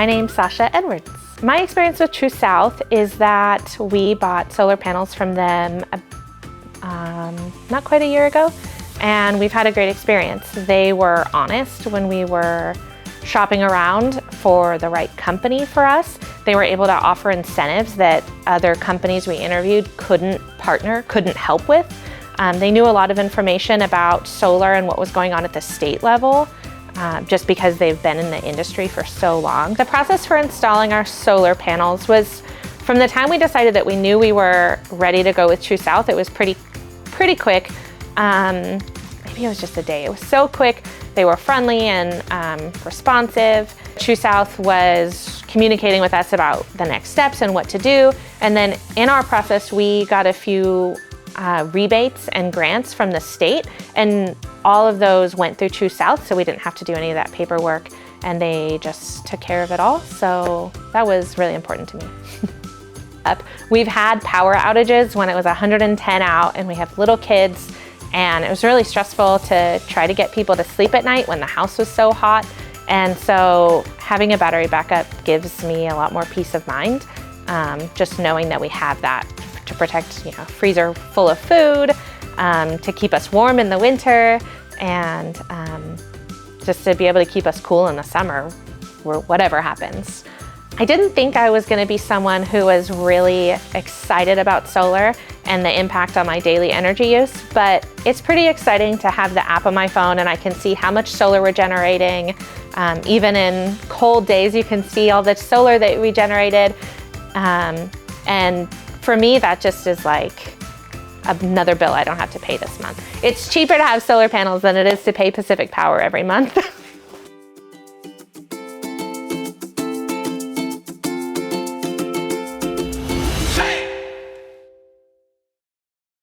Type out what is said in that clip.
My name's Sasha Edwards. My experience with True South is that we bought solar panels from them not quite a year ago, and we've had a great experience. They were honest when we were shopping around for the right company for us. They were able to offer incentives that other companies we interviewed couldn't help with. They knew a lot of information about solar and what was going on at the state level, just because they've been in the industry for so long. The process for installing our solar panels was, from the time we decided that we knew we were ready to go with True South, it was pretty quick. Maybe it was just a day. It was so quick. They were friendly and responsive. True South was communicating with us about the next steps and what to do. And then in our process, we got a few rebates and grants from the state, and all of those went through True South, so we didn't have to do any of that paperwork, and they just took care of it all. So that was really important to me. We've had power outages when it was 110 out and we have little kids, and it was really stressful to try to get people to sleep at night when the house was so hot. And so having a battery backup gives me a lot more peace of mind, just knowing that we have that to protect, a freezer full of food, to keep us warm in the winter, and just to be able to keep us cool in the summer, or whatever happens. I didn't think I was going to be someone who was really excited about solar and the impact on my daily energy use, but it's pretty exciting to have the app on my phone and I can see how much solar we're generating. Even in cold days, you can see all the solar that we generated. And for me, that just is like another bill I don't have to pay this month. It's cheaper to have solar panels than it is to pay Pacific Power every month.